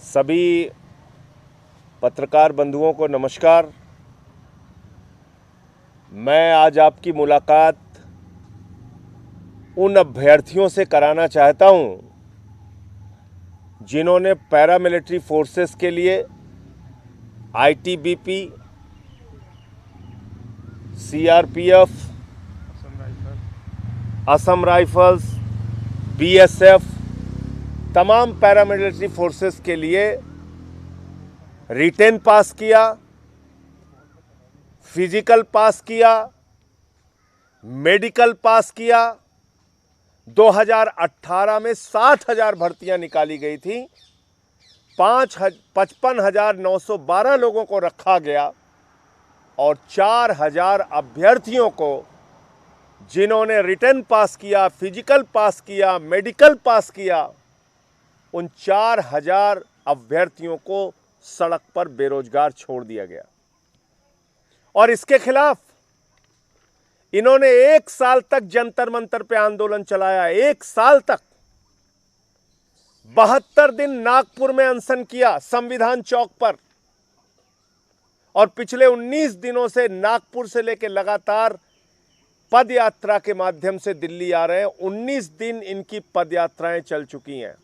सभी पत्रकार बंधुओं को नमस्कार। मैं आज आपकी मुलाकात उन अभ्यर्थियों से कराना चाहता हूं जिन्होंने पैरामिलिट्री फोर्सेस के लिए ITBP, CRPF, Assam rifles, BSF, तमाम पैरामिलिट्री फोर्सेस के लिए रिटेन पास किया, फिजिकल पास किया, मेडिकल पास किया। 2018 में 60,000 भर्तियां निकाली गई थी। 55,912 लोगों को रखा गया और 4,000 अभ्यर्थियों को, जिन्होंने रिटन पास किया, फिजिकल पास किया, मेडिकल पास किया, उन 4,000 अभ्यर्थियों को सड़क पर बेरोजगार छोड़ दिया गया। और इसके खिलाफ इन्होंने 1 साल तक जंतर मंतर पे आंदोलन चलाया। 1 साल तक 72 दिन नागपुर में अनशन किया, संविधान चौक पर। और पिछले 19 दिनों से नागपुर से लेकर लगातार पद यात्रा के माध्यम से दिल्ली आ रहे हैं। 19 दिन इनकी पद यात्राएं चल चुकी हैं।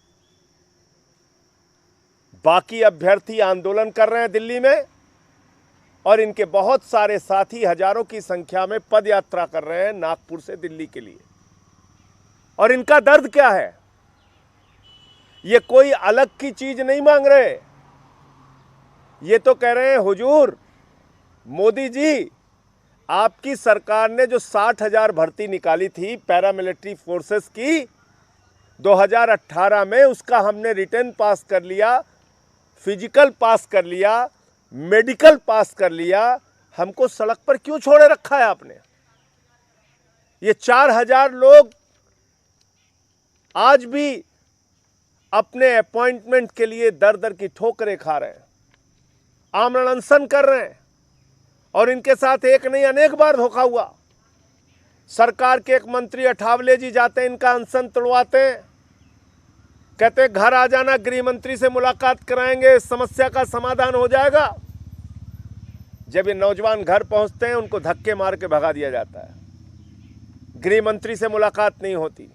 बाकी अभ्यर्थी आंदोलन कर रहे हैं दिल्ली में और इनके बहुत सारे साथी हजारों की संख्या में पद यात्रा कर रहे हैं नागपुर से दिल्ली के लिए। और इनका दर्द क्या है? ये कोई अलग की चीज नहीं मांग रहे। ये तो कह रहे हैं, हुजूर मोदी जी, आपकी सरकार ने जो 60,000 भर्ती निकाली थी पैरामिलिट्री फोर्सेस की 2018 में, उसका हमने रिटन पास कर लिया, फिजिकल पास कर लिया, मेडिकल पास कर लिया। हमको सड़क पर क्यों छोड़े रखा है आपने? ये 4,000 लोग आज भी अपने अपॉइंटमेंट के लिए दर दर की ठोकरें खा रहे हैं, आमरण अनशन कर रहे हैं। और इनके साथ एक नहीं अनेक बार धोखा हुआ। सरकार के एक मंत्री अठावले जी जाते हैं, इनका अनशन तोड़वाते हैं, कहते घर आ जाना, गृह मंत्री से मुलाकात कराएंगे, समस्या का समाधान हो जाएगा। जब ये नौजवान घर पहुंचते हैं, उनको धक्के मार के भगा दिया जाता है। गृह मंत्री से मुलाकात नहीं होती।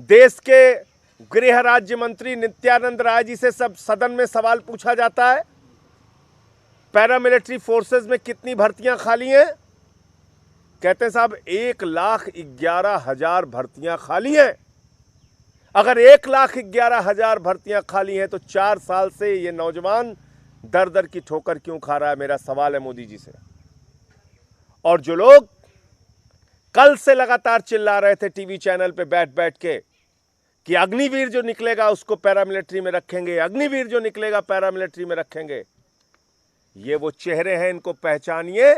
देश के गृह राज्य मंत्री नित्यानंद राय जी से सब सदन में सवाल पूछा जाता है, पैरामिलिट्री फोर्सेस में कितनी भर्तियां खाली हैं? कहते हैं साहब 1,11,000 भर्तियां खाली हैं। अगर 1,11,000 भर्तियां खाली हैं तो 4 साल से ये नौजवान दर दर की ठोकर क्यों खा रहा है? मेरा सवाल है मोदी जी से। और जो लोग कल से लगातार चिल्ला रहे थे टीवी चैनल पे बैठ बैठ के कि अग्निवीर जो निकलेगा उसको पैरामिलिट्री में रखेंगे, अग्निवीर जो निकलेगा पैरामिलिट्री में रखेंगे, ये वो चेहरे हैं, इनको पहचानिए।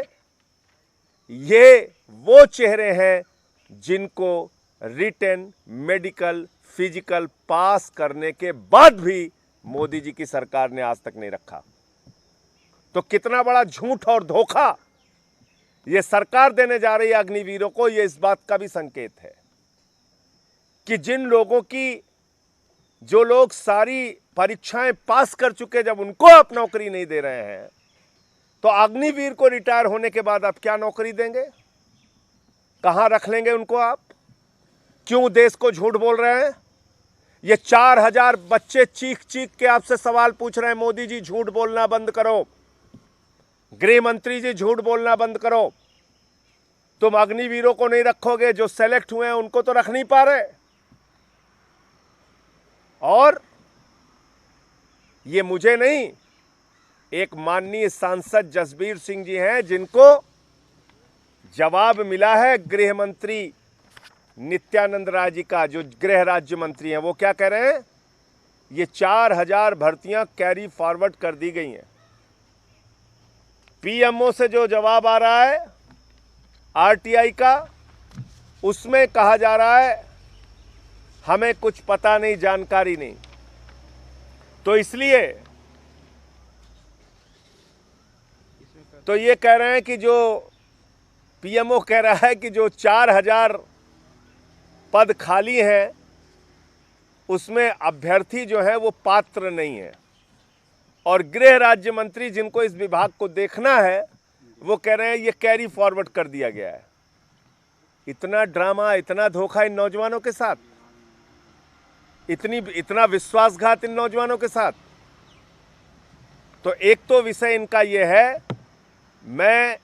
ये वो चेहरे हैं जिनको रिटन, मेडिकल, फिजिकल पास करने के बाद भी मोदी जी की सरकार ने आज तक नहीं रखा। तो कितना बड़ा झूठ और धोखा ये सरकार देने जा रही है अग्निवीरों को, ये इस बात का भी संकेत है कि जिन लोगों की, जो लोग सारी परीक्षाएं पास कर चुके, जब उनको आप नौकरी नहीं दे रहे हैं, तो अग्निवीर को रिटायर होने के बाद आप क्या नौकरी देंगे? कहां रख लेंगे उनको आप? क्यों देश को झूठ बोल रहे हैं? ये 4,000 बच्चे चीख चीख के आपसे सवाल पूछ रहे हैं, मोदी जी झूठ बोलना बंद करो, गृह मंत्री जी झूठ बोलना बंद करो। तुम अग्निवीरों को नहीं रखोगे, जो सेलेक्ट हुए हैं उनको तो रख नहीं पा रहे। और ये मुझे नहीं, एक माननीय सांसद जसबीर सिंह जी हैं, जिनको जवाब मिला है गृह मंत्री नित्यानंद राय जी का, जो गृह राज्य मंत्री हैं। वो क्या कह रहे हैं? ये 4,000 भर्तियां कैरी फॉरवर्ड कर दी गई हैं। पीएमओ से जो जवाब आ रहा है आरटीआई का, उसमें कहा जा रहा है हमें कुछ पता नहीं, जानकारी नहीं। तो इसलिए तो ये कह रहे हैं कि जो पीएमओ कह रहा है कि जो 4,000 पद खाली हैं उसमें अभ्यर्थी जो है वो पात्र नहीं है, और गृह राज्य मंत्री जिनको इस विभाग को देखना है वो कह रहे हैं ये कैरी फॉरवर्ड कर दिया गया है। इतना ड्रामा, इतना धोखा इन नौजवानों के साथ, इतना विश्वासघात इन नौजवानों के साथ। तो एक तो विषय इनका ये है, मैं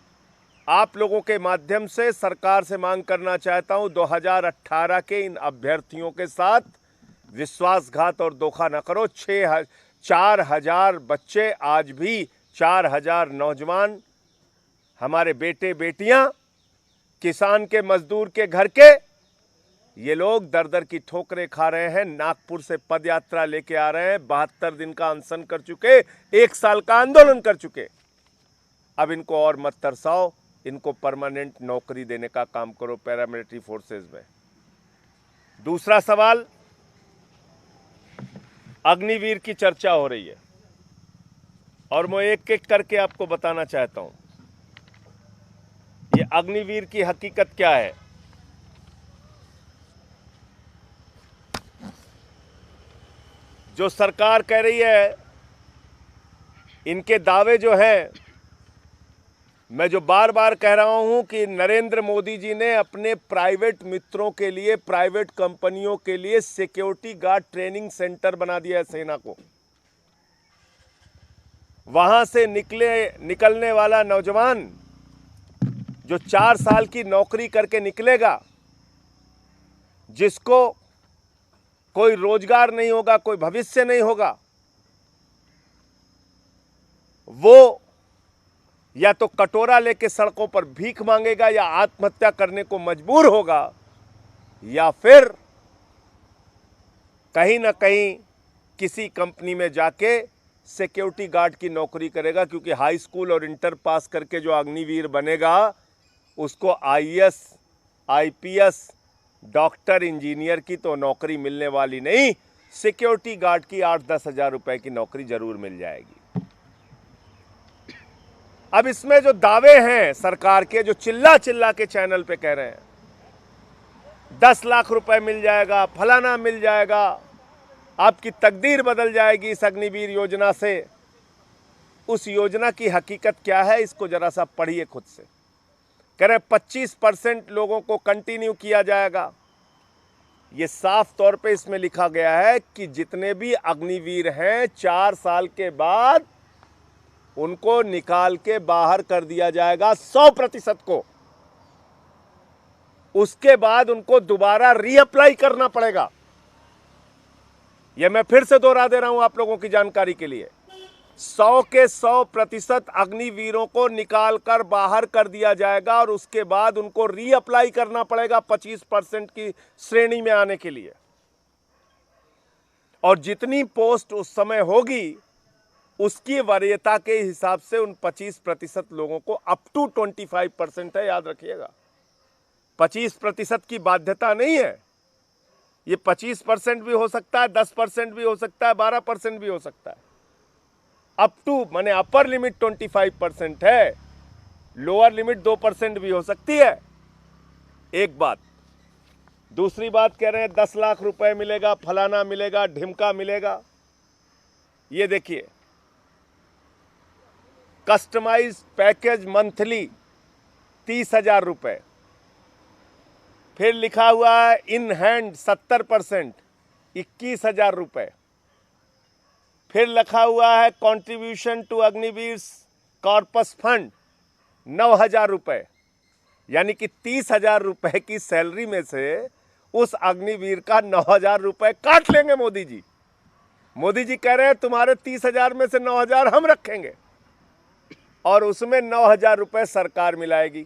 आप लोगों के माध्यम से सरकार से मांग करना चाहता हूं 2018 के इन अभ्यर्थियों के साथ विश्वासघात और धोखा न करो। 4,000 बच्चे, आज भी 4,000 नौजवान, हमारे बेटे बेटियां, किसान के, मजदूर के घर के, ये लोग दर दर की ठोकरें खा रहे हैं। नागपुर से पदयात्रा लेके आ रहे हैं, 72 दिन का अनशन कर चुके, 1 साल का आंदोलन कर चुके। अब इनको और मत तरसाओ, इनको परमानेंट नौकरी देने का काम करो पैरामिलिट्री फोर्सेस में। दूसरा सवाल, अग्निवीर की चर्चा हो रही है और मैं एक एक करके आपको बताना चाहता हूं ये अग्निवीर की हकीकत क्या है। जो सरकार कह रही है, इनके दावे जो हैं, मैं जो बार बार कह रहा हूं कि नरेंद्र मोदी जी ने अपने प्राइवेट मित्रों के लिए, प्राइवेट कंपनियों के लिए सिक्योरिटी गार्ड ट्रेनिंग सेंटर बना दिया है सेना को। वहां से निकलने वाला नौजवान जो 4 साल की नौकरी करके निकलेगा, जिसको कोई रोजगार नहीं होगा, कोई भविष्य नहीं होगा, वो या तो कटोरा लेके सड़कों पर भीख मांगेगा या आत्महत्या करने को मजबूर होगा, या फिर कहीं ना कहीं किसी कंपनी में जाके सिक्योरिटी गार्ड की नौकरी करेगा। क्योंकि हाई स्कूल और इंटर पास करके जो अग्निवीर बनेगा उसको आईएएस, आईपीएस, डॉक्टर, इंजीनियर की तो नौकरी मिलने वाली नहीं, सिक्योरिटी गार्ड की 8-10 हजार रुपए की नौकरी जरूर मिल जाएगी। अब इसमें जो दावे हैं सरकार के, जो चिल्ला चिल्ला के चैनल पे कह रहे हैं 10 लाख रुपए मिल जाएगा, फलाना मिल जाएगा, आपकी तकदीर बदल जाएगी इस अग्निवीर योजना से, उस योजना की हकीकत क्या है इसको जरा सा पढ़िए खुद से। कह रहे 25% लोगों को कंटिन्यू किया जाएगा। ये साफ तौर पे इसमें लिखा गया है कि जितने भी अग्निवीर हैं 4 साल के बाद उनको निकाल के बाहर कर दिया जाएगा 100% को। उसके बाद उनको दोबारा रीअप्लाई करना पड़ेगा। यह मैं फिर से दोहरा दे रहा हूं आप लोगों की जानकारी के लिए, 100 के 100% अग्निवीरों को निकाल कर बाहर कर दिया जाएगा और उसके बाद उनको रीअप्लाई करना पड़ेगा 25% की श्रेणी में आने के लिए। और जितनी पोस्ट उस समय होगी उसकी वरीयता के हिसाब से उन 25% लोगों को अप टू 25% है, याद रखिएगा। 25% की बाध्यता नहीं है, ये 25% भी हो सकता है, 10% भी हो सकता है, 12% भी हो सकता है। अप टू माने अपर लिमिट 25% है, लोअर लिमिट 2% भी हो सकती है। एक बात। दूसरी बात कह रहे हैं 10 लाख रुपए मिलेगा, फलाना मिलेगा, ढिमका मिलेगा। ये देखिए, कस्टमाइज पैकेज मंथली 30,000 रुपए, फिर लिखा हुआ है इन हैंड 70% 21,000 रुपए, फिर लिखा हुआ है contribution to Agniveer corpus fund 9,000 रुपए। यानी कि 30,000 रुपए की सैलरी में से उस अग्निवीर का 9,000 रुपए काट लेंगे मोदी जी। मोदी जी कह रहे हैं तुम्हारे 30,000 में से 9,000 हम रखेंगे और उसमें 9,000 रुपए सरकार मिलाएगी।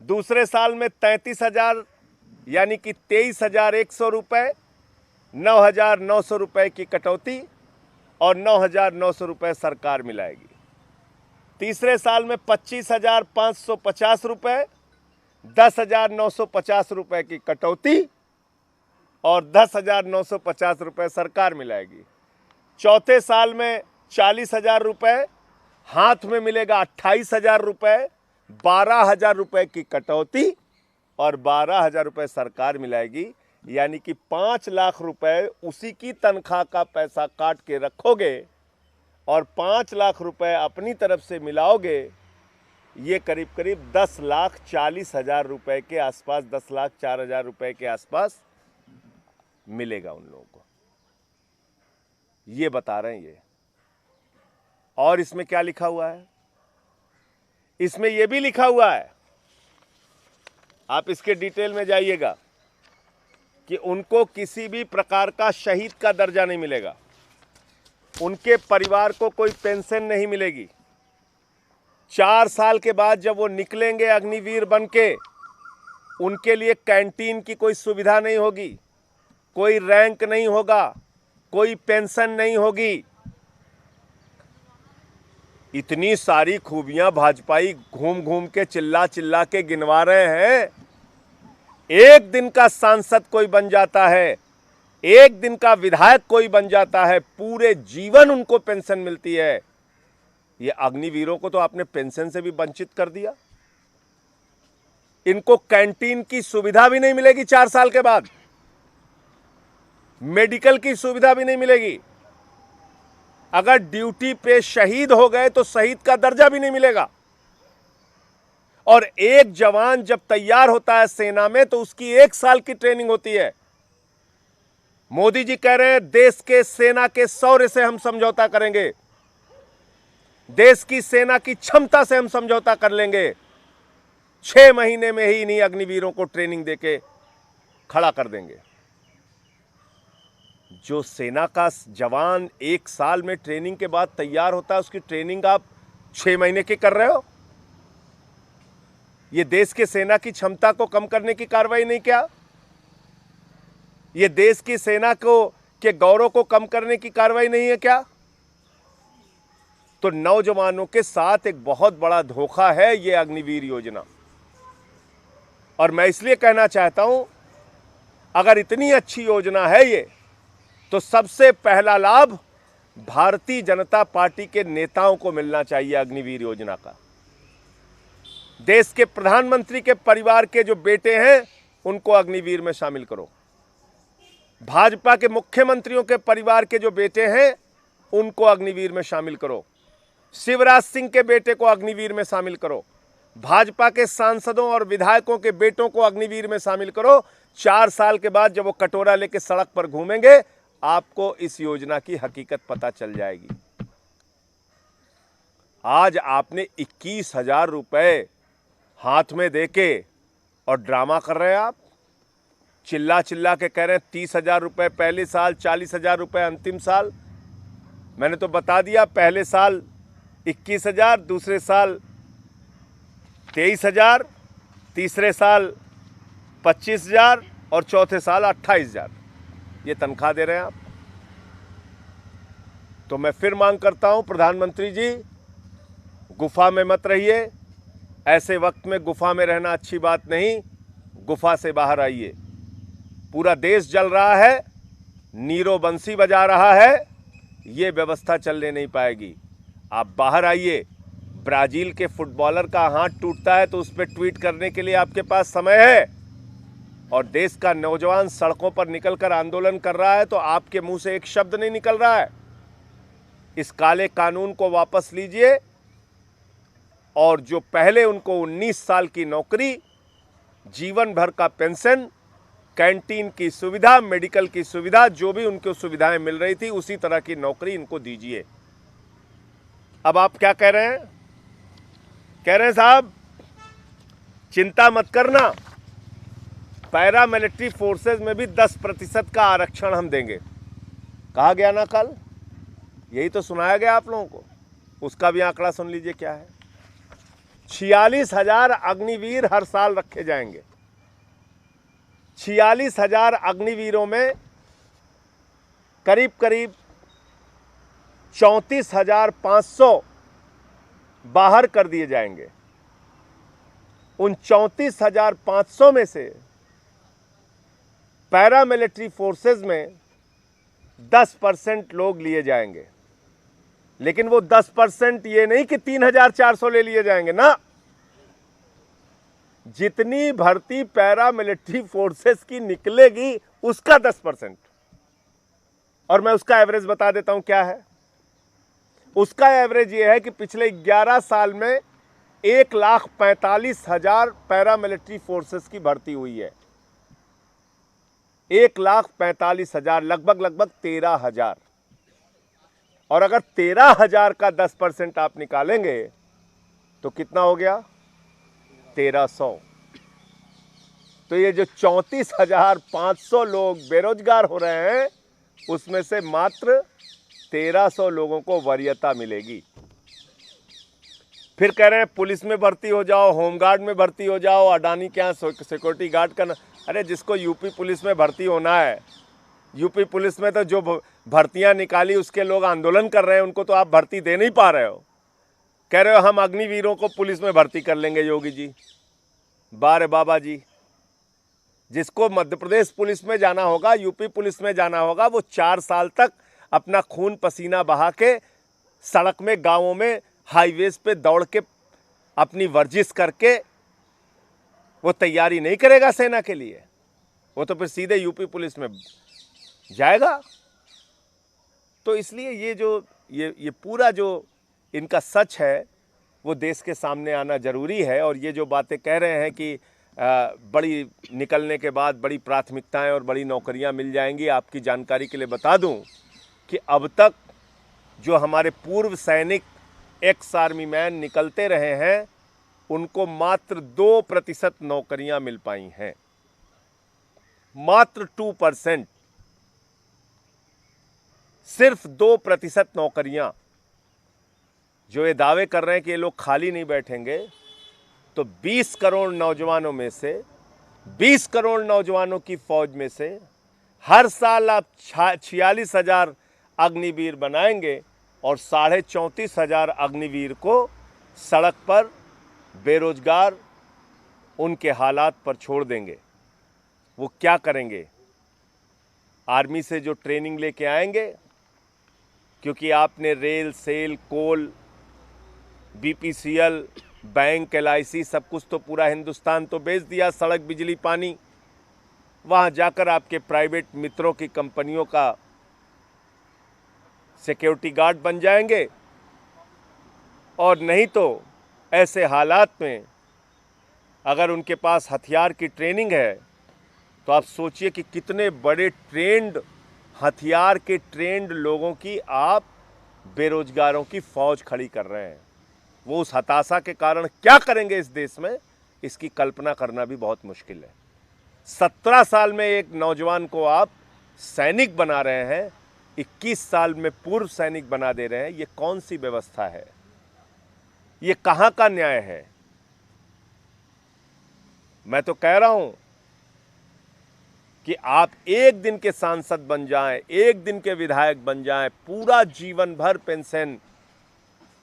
दूसरे साल में 33,000 यानी कि 23,100 रुपए, 9,900 रुपए की कटौती और 9,900 रुपए सरकार मिलाएगी। तीसरे साल में 25,550 रुपए, 10,950 रुपए की कटौती और 10,950 रुपए सरकार मिलाएगी। चौथे साल में 40,000 रुपए, हाथ में मिलेगा 28,000 रुपए, 12,000 रुपए की कटौती और 12,000 रुपए सरकार मिलाएगी। यानी कि 5 लाख रुपए उसी की तनख्वाह का पैसा काट के रखोगे और 5 लाख रुपए अपनी तरफ से मिलाओगे, ये करीब करीब 10,40,000 रुपए के आसपास, 10,04,000 रुपए के आसपास मिलेगा उन लोगों को। ये बता रहे हैं ये। और इसमें क्या लिखा हुआ है? इसमें यह भी लिखा हुआ है, आप इसके डिटेल में जाइएगा, कि उनको किसी भी प्रकार का शहीद का दर्जा नहीं मिलेगा, उनके परिवार को कोई पेंशन नहीं मिलेगी। 4 साल के बाद जब वो निकलेंगे अग्निवीर बनके, उनके लिए कैंटीन की कोई सुविधा नहीं होगी, कोई रैंक नहीं होगा, कोई पेंशन नहीं होगी। इतनी सारी खूबियां भाजपाई घूम घूम के चिल्ला चिल्ला के गिनवा रहे हैं। एक दिन का सांसद कोई बन जाता है, एक दिन का विधायक कोई बन जाता है, पूरे जीवन उनको पेंशन मिलती है। ये अग्निवीरों को तो आपने पेंशन से भी वंचित कर दिया। इनको कैंटीन की सुविधा भी नहीं मिलेगी 4 साल के बाद, मेडिकल की सुविधा भी नहीं मिलेगी। अगर ड्यूटी पे शहीद हो गए तो शहीद का दर्जा भी नहीं मिलेगा। और एक जवान जब तैयार होता है सेना में तो उसकी 1 साल की ट्रेनिंग होती है। मोदी जी कह रहे हैं देश के सेना के शौर्य से हम समझौता करेंगे, देश की सेना की क्षमता से हम समझौता कर लेंगे। 6 महीने में ही इन्हीं अग्निवीरों को ट्रेनिंग देके खड़ा कर देंगे। जो सेना का जवान 1 साल में ट्रेनिंग के बाद तैयार होता है, उसकी ट्रेनिंग आप 6 महीने की कर रहे हो। ये देश के सेना की क्षमता को कम करने की कार्रवाई नहीं क्या? ये देश की सेना को के गौरव को कम करने की कार्रवाई नहीं है क्या? तो नौजवानों के साथ एक बहुत बड़ा धोखा है ये अग्निवीर योजना। और मैं इसलिए कहना चाहता हूं, अगर इतनी अच्छी योजना है ये, तो सबसे पहला लाभ भारतीय जनता पार्टी के नेताओं को मिलना चाहिए अग्निवीर योजना का। देश के प्रधानमंत्री के परिवार के जो बेटे हैं उनको अग्निवीर में शामिल करो। भाजपा के मुख्यमंत्रियों के परिवार के जो बेटे हैं उनको अग्निवीर में शामिल करो। शिवराज सिंह के बेटे को अग्निवीर में शामिल करो। भाजपा के सांसदों और विधायकों के बेटों को अग्निवीर में शामिल करो। 4 साल के बाद जब वो कटोरा लेके सड़क पर घूमेंगे, आपको इस योजना की हकीकत पता चल जाएगी। आज आपने 21,000 रुपए हाथ में देके और ड्रामा कर रहे हैं। आप चिल्ला चिल्ला के कह रहे हैं 30,000 रुपए पहले साल, 40,000 रुपए अंतिम साल। मैंने तो बता दिया, पहले साल 21,000, दूसरे साल 23,000, तीसरे साल 25,000 और चौथे साल 28,000 ये तनख्वाह दे रहे हैं आप। तो मैं फिर मांग करता हूं, प्रधानमंत्री जी, गुफा में मत रहिए। ऐसे वक्त में गुफा में रहना अच्छी बात नहीं, गुफा से बाहर आइए। पूरा देश जल रहा है, नीरो बंसी बजा रहा है, ये व्यवस्था चलने नहीं पाएगी। आप बाहर आइए। ब्राजील के फुटबॉलर का हाथ टूटता है तो उस पर ट्वीट करने के लिए आपके पास समय है, और देश का नौजवान सड़कों पर निकलकर आंदोलन कर रहा है तो आपके मुंह से एक शब्द नहीं निकल रहा है। इस काले कानून को वापस लीजिए, और जो पहले उनको 19 साल की नौकरी, जीवन भर का पेंशन, कैंटीन की सुविधा, मेडिकल की सुविधा, जो भी उनको सुविधाएं मिल रही थी, उसी तरह की नौकरी इनको दीजिए। अब आप क्या कह रहे हैं? कह रहे हैं साहब चिंता मत करना, पैरा मिलिट्री फोर्सेज में भी 10% का आरक्षण हम देंगे। कहा गया ना कल, यही तो सुनाया गया आप लोगों को। उसका भी आंकड़ा सुन लीजिए क्या है। 46,000 अग्निवीर हर साल रखे जाएंगे। 46,000 अग्निवीरों में करीब करीब 34,500 बाहर कर दिए जाएंगे। उन 34,500 में से पैरामिलिट्री फोर्सेस में 10% लोग लिए जाएंगे। लेकिन वो 10% ये नहीं कि 3,400 ले लिए जाएंगे ना, जितनी भर्ती पैरामिलिट्री फोर्सेस की निकलेगी उसका 10%। और मैं उसका एवरेज बता देता हूं क्या है। उसका एवरेज ये है कि पिछले 11 साल में 1,45,000 पैरामिलिट्री फोर्सेस की भर्ती हुई है। 1,45,000, लगभग 13,000। और अगर 13,000 का 10% आप निकालेंगे तो कितना हो गया? 1,300। तो ये जो 34,500 लोग बेरोजगार हो रहे हैं उसमें से मात्र 1,300 लोगों को वरीयता मिलेगी। फिर कह रहे हैं पुलिस में भर्ती हो जाओ, होमगार्ड में भर्ती हो जाओ, अडानी के यहाँ सिक्योरिटी गार्ड करना। अरे जिसको यूपी पुलिस में भर्ती होना है, यूपी पुलिस में तो जो भर्तियां निकाली उसके लोग आंदोलन कर रहे हैं, उनको तो आप भर्ती दे नहीं पा रहे हो। कह रहे हो हम अग्निवीरों को पुलिस में भर्ती कर लेंगे योगी जी। बारे बाबा जी, जिसको मध्य प्रदेश पुलिस में जाना होगा, यूपी पुलिस में जाना होगा, वो 4 साल तक अपना खून पसीना बहा के सड़क में, गांवों में, हाईवेज पे दौड़ के अपनी वर्जिश करके वो तैयारी नहीं करेगा सेना के लिए। वो तो फिर सीधे यूपी पुलिस में जाएगा। तो इसलिए ये पूरा जो इनका सच है वो देश के सामने आना जरूरी है। और ये जो बातें कह रहे हैं कि बड़ी निकलने के बाद बड़ी प्राथमिकताएं और बड़ी नौकरियां मिल जाएंगी, आपकी जानकारी के लिए बता दूं कि अब तक जो हमारे पूर्व सैनिक, एक्स आर्मी मैन निकलते रहे हैं, उनको मात्र 2% नौकरियां मिल पाई हैं। मात्र 2%, सिर्फ 2% नौकरियां। जो ये दावे कर रहे हैं कि ये लोग खाली नहीं बैठेंगे, तो 20 करोड़ नौजवानों में से, 20 करोड़ नौजवानों की फौज में से हर साल आप 46,000 अग्निवीर बनाएंगे और 34,500 अग्निवीर को सड़क पर बेरोजगार उनके हालात पर छोड़ देंगे। वो क्या करेंगे? आर्मी से जो ट्रेनिंग लेके आएंगे, क्योंकि आपने रेल, सेल, कोल, बीपीसीएल, बैंक, एलआईसी सब कुछ तो पूरा हिंदुस्तान तो बेच दिया, सड़क, बिजली, पानी। वहाँ जाकर आपके प्राइवेट मित्रों की कंपनियों का सिक्योरिटी गार्ड बन जाएंगे। और नहीं तो ऐसे हालात में अगर उनके पास हथियार की ट्रेनिंग है तो आप सोचिए कि कितने बड़े ट्रेंड, हथियार के ट्रेंड लोगों की आप बेरोजगारों की फौज खड़ी कर रहे हैं। वो उस हताशा के कारण क्या करेंगे इस देश में, इसकी कल्पना करना भी बहुत मुश्किल है। 17 साल में एक नौजवान को आप सैनिक बना रहे हैं, 21 साल में पूर्व सैनिक बना दे रहे हैं। ये कौन सी व्यवस्था है? ये कहां का न्याय है? मैं तो कह रहा हूं कि आप एक दिन के सांसद बन जाएं, एक दिन के विधायक बन जाएं, पूरा जीवन भर पेंशन।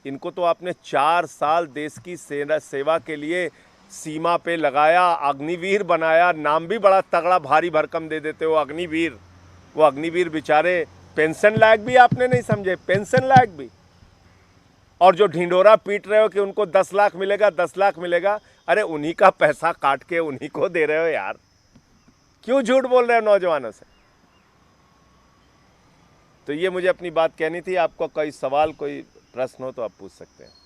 इनको तो आपने 4 साल देश की सेवा के लिए सीमा पे लगाया, अग्निवीर बनाया। नाम भी बड़ा तगड़ा भारी भरकम दे देते हो, अग्निवीर। वो अग्निवीर बेचारे पेंशन लायक भी आपने नहीं समझे, पेंशन लायक भी। और जो ढिंडोरा पीट रहे हो कि उनको 10 लाख मिलेगा, 10 लाख मिलेगा, अरे उन्हीं का पैसा काट के उन्हीं को दे रहे हो यार। क्यों झूठ बोल रहे हो नौजवानों से? तो ये मुझे अपनी बात कहनी थी। आपको कोई सवाल, कोई प्रश्न हो तो आप पूछ सकते हैं।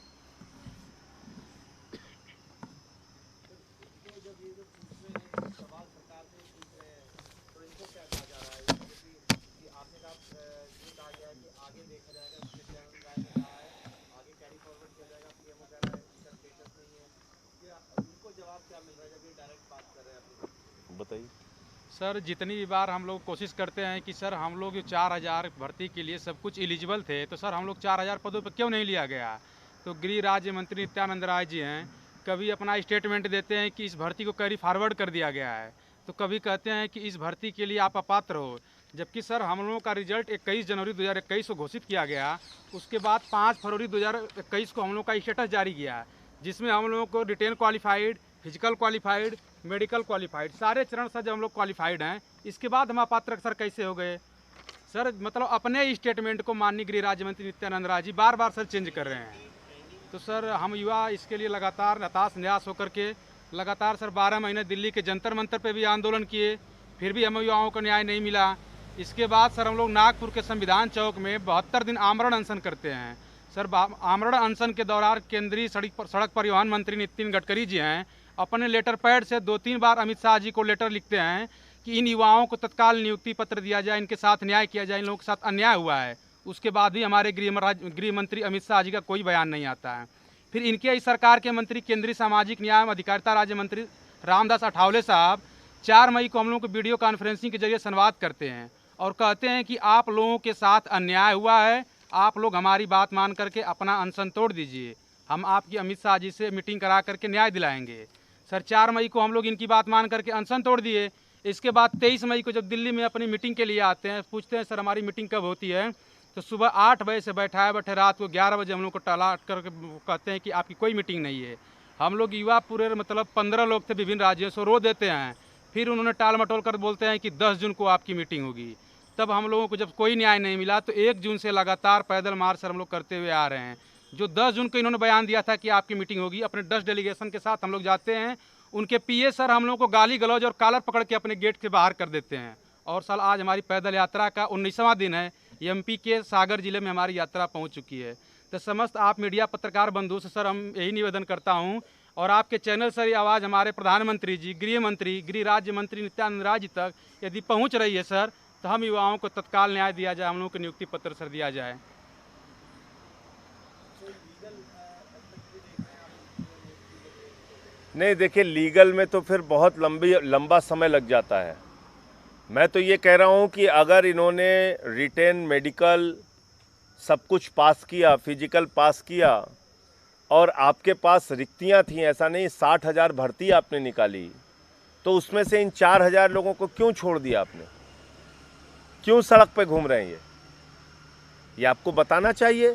बताइए सर। जितनी भी बार हम लोग कोशिश करते हैं कि सर हम लोग 4,000 भर्ती के लिए सब कुछ एलिजिबल थे, तो सर हम लोग 4,000 पदों पर क्यों नहीं लिया गया? तो गृह राज्य मंत्री नित्यानंद राय जी हैं, कभी अपना स्टेटमेंट देते हैं कि इस भर्ती को कैरी फॉरवर्ड कर दिया गया है, तो कभी कहते हैं कि इस भर्ती के लिए आप अपात्र हो। जबकि सर हम लोगों का रिजल्ट 21 जनवरी 2021 को घोषित किया गया। उसके बाद 5 फरवरी 2021 को हम लोग का स्टेटस जारी किया, जिसमें हम लोगों को written qualified, physical qualified, medical qualified, सारे चरण सर जब हम लोग क्वालिफाइड हैं, इसके बाद हम अपात्र सर कैसे हो गए? सर मतलब अपने स्टेटमेंट को माननीय गृह राज्य मंत्री नित्यानंद राय जी बार बार सर चेंज कर रहे हैं। तो सर हम युवा इसके लिए लगातार हताश निराश होकर के लगातार सर 12 महीने दिल्ली के जंतर मंतर पे भी आंदोलन किए, फिर भी हमें युवाओं को न्याय नहीं मिला। इसके बाद सर हम लोग नागपुर के संविधान चौक में 72 दिन आमरण अनशन करते हैं। सर आमरण अनशन के दौरान केंद्रीय सड़क परिवहन मंत्री नितिन गडकरी जी हैं, अपने लेटर पैड से 2-3 बार अमित शाह जी को लेटर लिखते हैं कि इन युवाओं को तत्काल नियुक्ति पत्र दिया जाए, इनके साथ न्याय किया जाए, इन लोगों के साथ अन्याय हुआ है। उसके बाद भी हमारे गृह मंत्री अमित शाह जी का कोई बयान नहीं आता है। फिर इनके ही सरकार के मंत्री केंद्रीय सामाजिक न्याय एवं अधिकारिता राज्य मंत्री रामदास अठावले साहब 4 मई को हम लोगों को वीडियो कॉन्फ्रेंसिंग के जरिए संवाद करते हैं और कहते हैं कि आप लोगों के साथ अन्याय हुआ है, आप लोग हमारी बात मान करके अपना अनशन तोड़ दीजिए, हम आपकी अमित शाह जी से मीटिंग करा करके न्याय दिलाएंगे। सर 4 मई को हम लोग इनकी बात मान करके अनशन तोड़ दिए। इसके बाद 23 मई को जब दिल्ली में अपनी मीटिंग के लिए आते हैं, पूछते हैं सर हमारी मीटिंग कब होती है, तो सुबह 8 बजे से बैठे रात को 11 बजे हम लोग को टाला करके कहते हैं कि आपकी कोई मीटिंग नहीं है। हम लोग युवा पूरे मतलब 15 लोग थे विभिन्न राज्यों से, रो देते हैं। फिर उन्होंने टाल मटोल कर बोलते हैं कि 10 जून को आपकी मीटिंग होगी। तब हम लोगों को जब कोई न्याय नहीं मिला तो 1 जून से लगातार पैदल मार्च सर हम लोग करते हुए आ रहे हैं। जो 10 जून को इन्होंने बयान दिया था कि आपकी मीटिंग होगी, अपने 10 डेलीगेशन के साथ हम लोग जाते हैं। उनके पीए सर हम लोग को गाली गलौज और कॉलर पकड़ के अपने गेट के बाहर कर देते हैं। और साल आज हमारी पैदल यात्रा का 19वां दिन है। एमपी के सागर जिले में हमारी यात्रा पहुंच चुकी है। तो समस्त आप मीडिया पत्रकार बंधु से सर हम यही निवेदन करता हूं और आपके चैनल से ये आवाज़ हमारे प्रधानमंत्री जी, गृह मंत्री, गृह राज्य मंत्री नित्यानंद राय जी तक यदि पहुंच रही है सर, तो हम युवाओं को तत्काल न्याय दिया जाए, हम लोगों को नियुक्ति पत्र सर दिया जाए। नहीं देखिए, लीगल में तो फिर बहुत लंबा समय लग जाता है। मैं तो ये कह रहा हूँ कि अगर इन्होंने रिटेन मेडिकल सब कुछ पास किया, फिजिकल पास किया और आपके पास रिक्तियाँ थीं, ऐसा नहीं 60,000 भर्ती आपने निकाली, तो उसमें से इन 4,000 लोगों को क्यों छोड़ दिया आपने? क्यों सड़क पे घूम रहे हैं? ये आपको बताना चाहिए।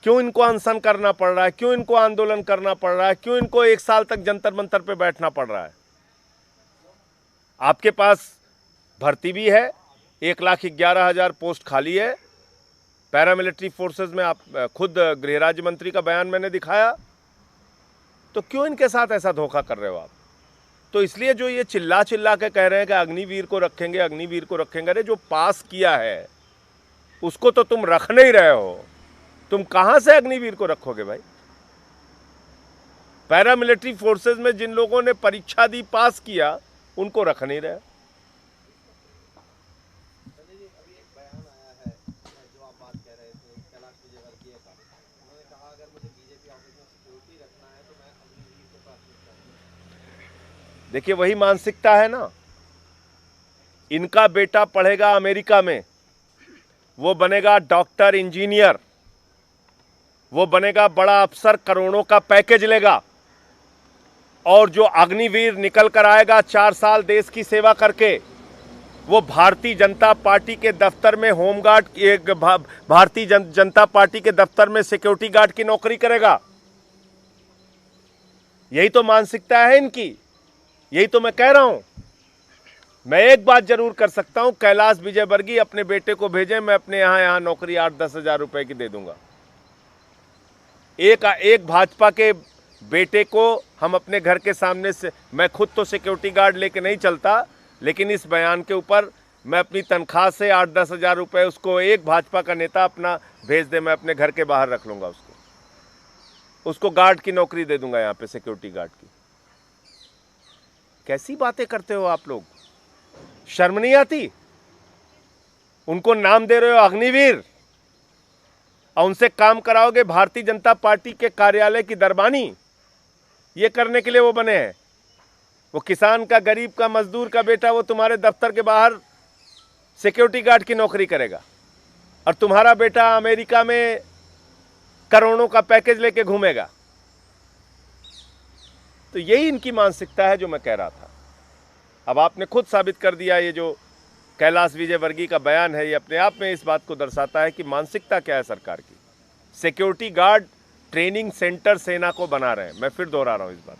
क्यों इनको अनशन करना पड़ रहा है? क्यों इनको आंदोलन करना पड़ रहा है? क्यों इनको 1 साल तक जंतर मंतर पे बैठना पड़ रहा है? आपके पास भर्ती भी है, 1,11,000 पोस्ट खाली है पैरामिलिट्री फोर्सेस में। आप खुद गृह राज्य मंत्री का बयान मैंने दिखाया। तो क्यों इनके साथ ऐसा धोखा कर रहे हो आप? तो इसलिए जो ये चिल्ला के कह रहे हैं कि अग्निवीर को रखेंगे, अग्निवीर को रखेंगे, अरे जो पास किया है उसको तो तुम रख नहीं रहे हो। तुम कहां से अग्निवीर को रखोगे भाई? पैरामिलिट्री फोर्सेस में जिन लोगों ने परीक्षा दी, पास किया, उनको रख नहीं रहे। देखिए वही मानसिकता है ना। इनका बेटा पढ़ेगा अमेरिका में, वो बनेगा डॉक्टर, इंजीनियर, वो बनेगा बड़ा अफसर, करोड़ों का पैकेज लेगा। और जो अग्निवीर निकल कर आएगा 4 साल देश की सेवा करके, वो भारतीय जनता पार्टी के दफ्तर में होमगार्ड, भारतीय जनता पार्टी के दफ्तर में सिक्योरिटी गार्ड की नौकरी करेगा। यही तो मानसिकता है इनकी। यही तो मैं कह रहा हूं। मैं एक बात जरूर कर सकता हूं, कैलाश विजयवर्गीय अपने बेटे को भेजें, मैं अपने यहां नौकरी 8-10 हजार रुपए की दे दूंगा। एक भाजपा के बेटे को हम अपने घर के सामने से, मैं खुद तो सिक्योरिटी गार्ड लेके नहीं चलता, लेकिन इस बयान के ऊपर मैं अपनी तनख्वाह से 8-10 हजार रुपए उसको एक भाजपा का नेता अपना भेज दे, मैं अपने घर के बाहर रख लूंगा उसको गार्ड की नौकरी दे दूंगा, यहाँ पे सिक्योरिटी गार्ड की। कैसी बातें करते हो आप लोग? शर्म नहीं आती? उनको नाम दे रहे हो अग्निवीर और उनसे काम कराओगे भारतीय जनता पार्टी के कार्यालय की दरबानी। ये करने के लिए वो बने हैं। वो किसान का, गरीब का, मजदूर का बेटा वो तुम्हारे दफ्तर के बाहर सिक्योरिटी गार्ड की नौकरी करेगा और तुम्हारा बेटा अमेरिका में करोड़ों का पैकेज लेके घूमेगा। तो यही इनकी मानसिकता है जो मैं कह रहा था। अब आपने खुद साबित कर दिया, ये जो कैलाश विजयवर्गीय का बयान है, ये अपने आप में इस बात को दर्शाता है कि मानसिकता क्या है सरकार की। सिक्योरिटी गार्ड ट्रेनिंग सेंटर सेना को बना रहे हैं। मैं फिर दोहरा रहा हूं इस बात।